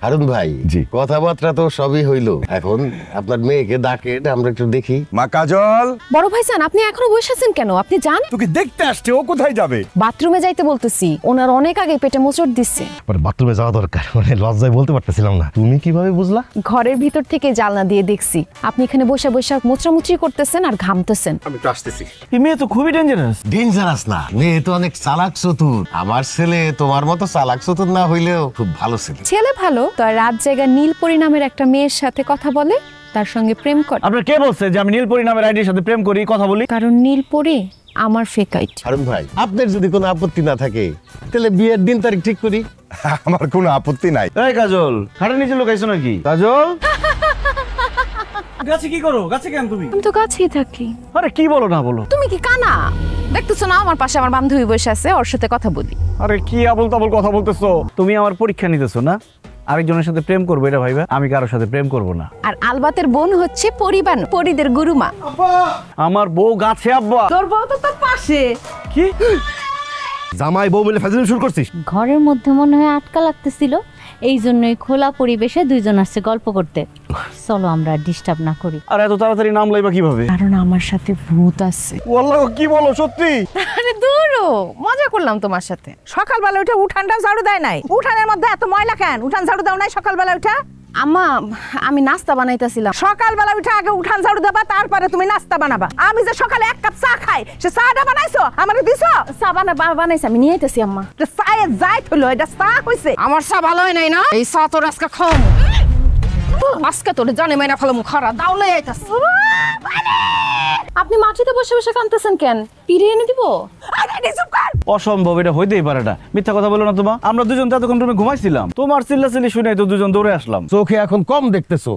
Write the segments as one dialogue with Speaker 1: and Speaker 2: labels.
Speaker 1: হারুন ভাই, জি কথাবার্তা তো সবই হইলো, এখন আপনার মেয়েকে ডাকে আমরা একটু দেখি।
Speaker 2: মা কাজল।
Speaker 3: বড় ভাইজান, আপনি এখনো বসে আছেন কেন? আপনি যান।
Speaker 2: তোকে দেখতে আসছে, ও কোথায় যাবে?
Speaker 3: বাথরুমে যাইতে বলতেছি, ওনার অনেক আগে পেটে মোচড় দিচ্ছে।
Speaker 1: বাথরুমে যাওয়া দরকার, মানে লজ্জায় বলতে পারতেছিলাম না। তুমি কিভাবে বুঝলা?
Speaker 3: ঘরের ভিতর থেকে জানলা দিয়ে দেখছি আপনি এখানে বসে বসে মোচড়ামুচড়ি করতেছেন আর ঘামতেছেন।
Speaker 2: আমি তো আসতেছি।
Speaker 4: এই মেয়ে তো খুবই ডেঞ্জারাস।
Speaker 1: ডেঞ্জারাস না, মেয়ে তো অনেক চালাক চতুর। আমার ছেলে তোমার মতো চালাক চতুর না হইলেও খুব ভালো ছেলে।
Speaker 3: ছেলে ভালো তো রাত জায়গা নীলপরি নামের একটা মেয়ের সাথে কথা বলে, তার সঙ্গে প্রেম করে।
Speaker 4: আপনার কে বলছে যে আমি নীলপরি নামের আইডির সাথে প্রেম করি, কথা বলি?
Speaker 3: কারণ নীলপরি আমার ফেক আইডি।
Speaker 1: হারুন ভাই, আপনার যদি কোনো আপত্তি না থাকে তাহলে বিয়ের দিন তারিখ ঠিক করি।
Speaker 2: আমার কোনো আপত্তি নাই।
Speaker 4: এই কাজল, খাটের নিচে লুকাইছো নাকি? কাজল, গাছে কি করো? গাছে কেন তুমি?
Speaker 3: আমি তো গাছেই থাকি।
Speaker 4: আরে কি বলো না বলো।
Speaker 3: তুমি কি কানা দেখতেছো না? আমার পাশে আমার বান্ধবী বসে আছে, ওর সাথে কথা বলি।
Speaker 4: আরে কি আবল তাবল কথা বলতেছো? তুমি আমার পরীক্ষা নিতেছো না? আরেকজনের সাথে প্রেম করবো এটা ভাইবা? আমি কারোর সাথে প্রেম করব না।
Speaker 3: আর আলবাতের বোন হচ্ছে পরিবান, পরিদের গুরুমা।
Speaker 4: আমার বউ গাছে আব্বা।
Speaker 3: তোর বউ তো তোর পাশে।
Speaker 4: কি
Speaker 1: জামাই বউ মিলে ফাজিল শুরু করছিস?
Speaker 5: ঘরের মধ্যে মনে হয় আটকা লাগতেছিল, এই জন্যই খোলা পরিবেশে দুইজন আসছে গল্প করতে। চলো আমরা ডিস্টার্ব না করি।
Speaker 4: আর এত তাড়াতাড়ি নাম লইবা কিভাবে?
Speaker 3: কারণ আমার সাথে ভূত আছে।
Speaker 4: ওয়াল্লাহ, কি বলো সত্যি?
Speaker 3: আরে দূরও মজা করলাম তোমার সাথে।
Speaker 6: সকালবেলা উঠে উঠানটা ঝাড়ু দেয় নাই? উঠানের মধ্যে এত ময়লা কেন? উঠান ঝাড়ু দাও নাই সকালবেলা উঠে?
Speaker 3: আম্মা, আমি নাস্তা বানাইতেছিলাম।
Speaker 6: সকালবেলা উঠে আগে উঠান ঝাড়ু দেবা, তারপরে তুমি নাস্তা বানাবা। আমি যে সকালে এক কাপ চা খাই, সে চাটা বানাইছো আমারে দিছো?
Speaker 3: চা বানাইছি, আমি নিয়ে আইতেছি আম্মা।
Speaker 6: চায়ে যাই হলো, এটা চা হইছে?
Speaker 3: আমার চা ভালো হয় নাই না? এই চা তোর আজকে খাওয়াম। আজকে তোর জানে মাইনা ফেলাম খারা দাউলে আইতাছি। আপনি মাটিতে বসে বসে কাঁদতেছেন কেন? পিড়ে এনে দিব?
Speaker 4: অসম্ভব, এটা হইতেই পারে না। মিথ্যা কথা বলো না তোমা। আমরা দুজন তো এতক্ষণ রুমে ঘুমাইছিলাম, তোমার চিল্লাচিল্লি শুনে তো দুজন দৌড়ে আসলাম।
Speaker 1: চোখে এখন কম দেখতেছো,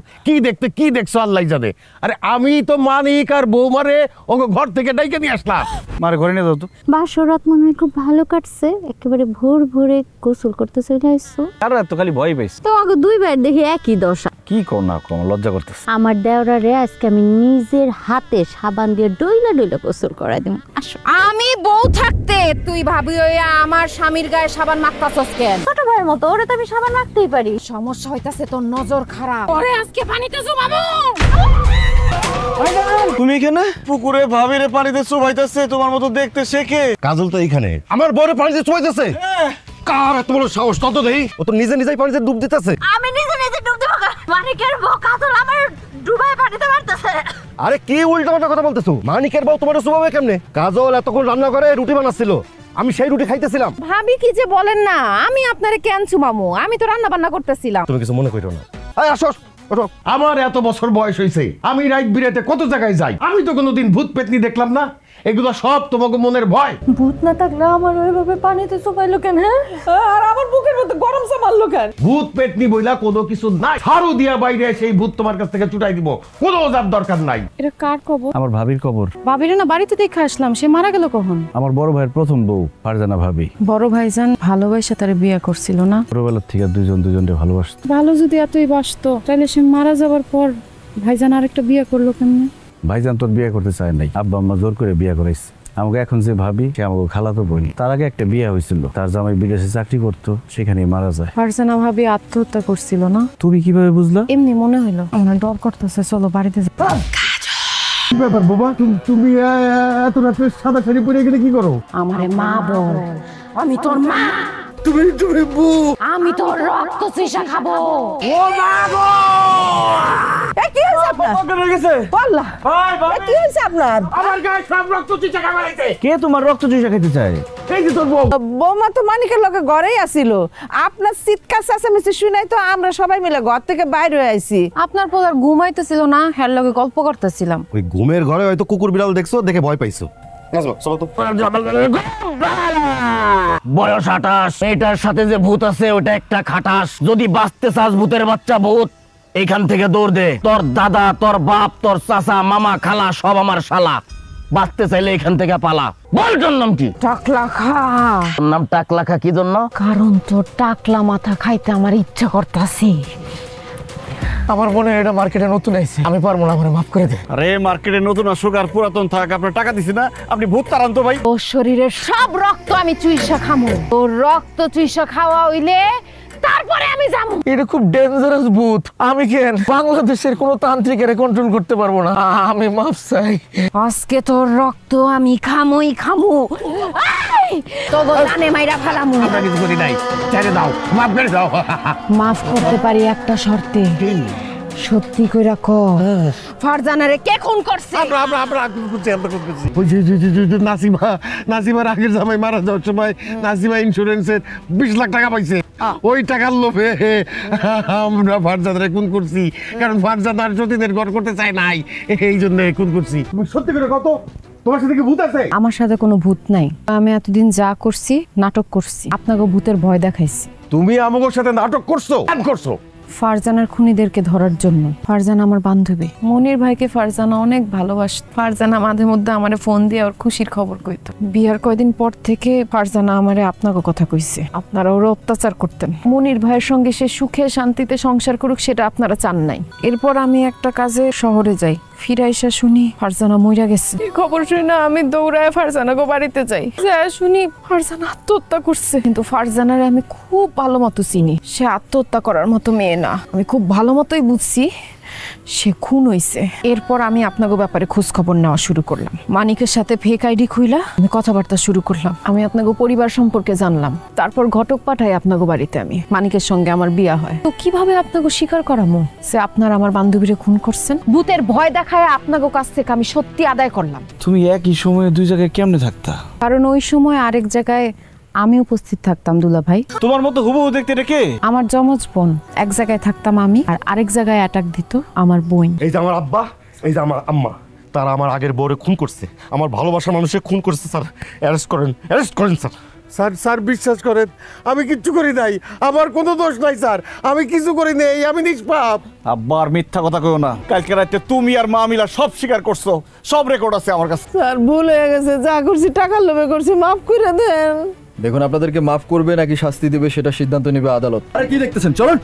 Speaker 1: কি দেখছো আল্লাহ জানে। আরে আমি তো মানিক আর বৌমারে ওকে ঘর থেকে ডাইকে নিয়ে আসলাম।
Speaker 4: মারে ঘরে নিয়ে যাও তো।
Speaker 5: বাসরাত মনে হয় খুব ভালো কাটছে, একেবারে ভোর ভোরে গোসল করতে চলে আসছো।
Speaker 4: আর এত খালি ভয় পাইছি।
Speaker 5: তো আগে দুইবার দেখি একই দশা।
Speaker 4: কি কর না কম লজ্জা করতেছে।
Speaker 5: আমার দেওরারে আজকে আমি নিজের হাতে সাবান দিয়ে ডইলা ডইলা গোসল করাই দেব। আসো।
Speaker 3: আমি বউ থাকতে তুই ভাবি ওই আমার স্বামীর গায়ে সাবান মাখতাছস কেন?
Speaker 5: ছোট ভাইয়ের মতো ওরে তো আমি সাবান মাখতেই পারি।
Speaker 3: সমস্যা হইতাছে তোর নজর খারাপ। পরে আজকে পানিতে জমাবো।
Speaker 4: তুমি এখানে? পুকুরে ভাবিরে পানিতে চুবাইতেছে, তোমার মতো দেখতে শেখে।
Speaker 1: কাজল তো এইখানে আমার বউরে পানিতে চুবাইতেছে। কার এত বড় সাহস? তত দেই, ও তো নিজেই পানিতে ডুব দিতেছে।
Speaker 5: আমি নিজে ডুব দেব। মানিকের বউ কাজল আমার ডুবাই পানিতে মারতেছে।
Speaker 1: আরে কি উল্টাপাল্টা কথা বলতেছো? মানিকের বউ তোমার চুবাবে কেমনে? কাজল এতক্ষণ রান্না করে রুটি বানাচ্ছিল, আমি সেই রুটি খাইতেছিলাম।
Speaker 3: ভাবি কি যে বলেন না, আমি আপনারে কেন চুমামু? আমি তো রান্না বান্না করতেছিলাম।
Speaker 1: তুমি কিছু মনে করো না। এই আসো, ওঠো। আমার এত বছর বয়স হয়েছে, আমি রাত বিরাতে কত জায়গায় যাই, আমি তো কোনোদিন ভূত পেতনি দেখলাম না। এগুলো সব তোমাকে মনের ভয়।
Speaker 5: ভূত না থাকলে আমার ওইভাবে পানিতে চুবাইলো কেন? হ্যাঁ,
Speaker 6: আর আমার বুকের মধ্যে গরম চা মারলো কেন?
Speaker 1: ভূত পেতনি বইলা কোনো কিছু নাই। ছাড়ু দিয়া বাইরে সেই ভূত তোমার কাছ থেকে চুটাই দিব, কোনো ওজার দরকার নাই।
Speaker 3: এটা কার কবর?
Speaker 4: আমার ভাবির কবর।
Speaker 3: ভাবিরে না বাড়িতে দেখে আসলাম, সে মারা গেল কখন?
Speaker 4: আমার বড় ভাইয়ের প্রথম বউ ফারজানা ভাবি।
Speaker 3: বড় ভাইজান ভালোবাসা তারে বিয়ে করছিল না?
Speaker 4: ছোটবেলার থেকে দুজনকে ভালোবাসতো।
Speaker 3: ভালো যদি এতই বাসতো তাহলে সে মারা যাবার পর ভাইজান আরেকটা বিয়ে করলো কেমনে?
Speaker 4: ভাইজান তোর বিয়ে করতে চায় নাই, আব্বা আম্মা জোর করে বিয়ে করাইছে। আমাকে এখন যে ভাবি, সে আমাকে খালাতো বোন। তার আগে একটা বিয়ে হয়েছিল, তার জামাই বিদেশে চাকরি করতো, সেখানেই মারা যায়।
Speaker 3: ফারজানা ভাবি আত্মহত্যা করছিল না?
Speaker 4: তুমি কিভাবে বুঝলা?
Speaker 3: এমনি মনে হইলো। আমার ডর করতেছে, চলো বাড়িতে যাই।
Speaker 1: কি ব্যাপার বাবা, তুমি এত রাতে সাদা শাড়ি পরে গেলে কি করো?
Speaker 3: আমারে মা বল, আমি তোর মা।
Speaker 1: তুমি বউ।
Speaker 3: আমি তোর রক্ত চুষা খাবো।
Speaker 1: ও মা গো!
Speaker 6: কি হয়েছে আপনার? বললা কি হয়েছে আপনার?
Speaker 1: আমার গায়ে সব রক্ত চিচা খাইছে।
Speaker 4: কে তোমার রক্ত চুষা খেতে চায়?
Speaker 1: এই যে তোর বউ।
Speaker 6: বৌমা তো মানিকের লগে ঘরেই আসিল, আপনার চিৎকার চেঁচামেচি শুনাই তো আমরা সবাই মিলে ঘর থেকে বাইরে হয়ে আইছি।
Speaker 3: আপনার পোলার ঘুমাইতেছিল না, হের লগে গল্প করতেছিলাম।
Speaker 1: ওই ঘুমের ঘরে হয়তো কুকুর বিড়াল দেখছো, দেখে ভয় পাইছো।
Speaker 7: বয়স 28, এটার সাথে যে ভূত আছে ওটা একটা খাটাস। যদি বাঁচতে চাস ভূতের বাচ্চা ভূত, এখান থেকে দৌড় দে। তোর দাদা, তোর বাপ, তোর চাচা, মামা, খালা সব আমার শালা। বাঁচতে চাইলে এখান থেকে পালা। বল তোর নাম কি?
Speaker 3: টাকলা খা।
Speaker 7: তোর নাম টাকলা খা কি জন্য?
Speaker 3: কারণ তোর টাকলা মাথা খাইতে আমার ইচ্ছা করতেছি।
Speaker 7: আমার মনে হয় এটা মার্কেটে নতুন আইছে, আমি পারবো না, আমারে মাফ করে দে।
Speaker 4: আরে মার্কেটে নতুন আসুক আর পুরাতন থাক, আপনার টাকা দিছি না, আপনি ভূত তাড়ান তো ভাই।
Speaker 3: তোর শরীরের সব রক্ত আমি চুইসা খামু। তোর রক্ত চুইসা খাওয়া হইলে তারপরে আমি যাবো।
Speaker 7: এটা খুব ডেঞ্জারাস ভূত। আমি কেন বাংলাদেশের কোন তান্ত্রিকের কন্ট্রোল করতে পারবো না। আমি মাফ চাই।
Speaker 3: আজকে তোর রক্ত আমি খামুই খামু। তো জানে মাইরা ফেলামু।
Speaker 1: আমরা কিছু করি নাই, ছেড়ে দাও, মাফ করে দাও।
Speaker 3: মাফ করতে পারি একটা শর্তে। সত্যি কইরা ক, ফারজানারে কে খুন করছে?
Speaker 1: নাসিমার আগের জামাই মারা যাওয়ার সময় নাসিমা ইন্স্যুরেন্সের 20 লাখ টাকা পাইছে। ওই টাকার লোভে আমরা ফারজানারে খুন করছি, কারণ ফারজানার সতীনের ঘর করতে চায় নাই, এই জন্য খুন করছি। সত্যি করে কত, তোমার সাথে কি ভূত আছে?
Speaker 3: আমার সাথে কোনো ভূত নাই। আমি এতদিন যা করছি নাটক করছি, আপনাকে ভূতের ভয় দেখাইছি।
Speaker 1: তুমি আমাদের সাথে নাটক করছো? কেন করছো?
Speaker 3: ফারজানার খুনিদেরকে ধরার জন্য। ফারজানা আমার বান্ধবী। মনির ভাইকে ফারজানা অনেক ভালোবাসত। ফারজানা মাঝে মধ্যে আমারে ফোন দিয়ে ওর খুশির খবর কইতো। বিয়ার কয়দিন পর থেকে ফারজানা আমারে আপনাকে কথা কইছে, আপনারা ওরা অত্যাচার করতেন। মনির ভাইয়ের সঙ্গে সে সুখে শান্তিতে সংসার করুক, সেটা আপনারা চান নাই। এরপর আমি একটা কাজে শহরে যাই, ফিরে আইসা শুনি ফারজানা মইরা গেছে। এই খবর শুনে আমি দৌড়ায় ফারজানাকে বাড়িতে যাই, যা শুনি ফারজানা আত্মহত্যা করছে। কিন্তু ফারজানারে আমি খুব ভালো মতো চিনি, সে আত্মহত্যা করার মতো মেয়ে না। আমি খুব ভালো মতোই বুঝছি সে খুন হইছে। এরপর আমি আপনাকে ব্যাপারে খোঁজ খবর নেওয়া শুরু করলাম। মানিকের সাথে ফেক আইডি খুইলা আমি কথাবার্তা শুরু করলাম। আমি আপনাকে পরিবার সম্পর্কে জানলাম। তারপর ঘটক পাঠাই আপনাকে বাড়িতে। আমি মানিকের সঙ্গে আমার বিয়া হয়। তো কিভাবে আপনাকে স্বীকার করামো সে আপনার আমার বান্ধবীরে খুন করছেন? ভূতের ভয় দেখায় আপনাকে কাছ থেকে আমি সত্যি আদায় করলাম।
Speaker 8: তুমি একই সময়ে দুই জায়গায় কেমনে থাকতা?
Speaker 3: কারণ ওই সময় আরেক জায়গায় আমি উপস্থিত থাকতাম দুলা ভাই।
Speaker 8: তোমার মতো হুবহু দেখতে এটা কে?
Speaker 3: আমার যমজ বোন। এক জায়গায় থাকতাম আমি, আর আরেক জায়গায় অ্যাটাক দিত আমার বোন।
Speaker 1: এই যে আমার আব্বা, এই যে আমার আম্মা, তারা আমার আগের বউরে খুন করছে, আমার ভালোবাসার মানুষের খুন করছে। স্যার অ্যারেস্ট করেন, অ্যারেস্ট করেন স্যার। স্যার স্যার বিশ্বাস করেন, আমি কিচ্ছু করি নাই, আমার কোনো দোষ নাই স্যার, আমি কিছু করি নাই, আমি নিষ্পাপ।
Speaker 8: আব্বা আর মিথ্যা কথা কইও না। কালকে রাতে তুমি আর মা মিলা সব স্বীকার করছো, সব রেকর্ড আছে আমার কাছে।
Speaker 6: স্যার ভুল হয়ে গেছে, যা করছি টাকার লোভে করছি, মাফ করে দেন।
Speaker 9: দেখুন, আপনাদেরকে মাফ করবে নাকি শাস্তি দেবে সেটা সিদ্ধান্ত নেবে আদালত।
Speaker 8: আরে কি দেখতেছেন, চলুন।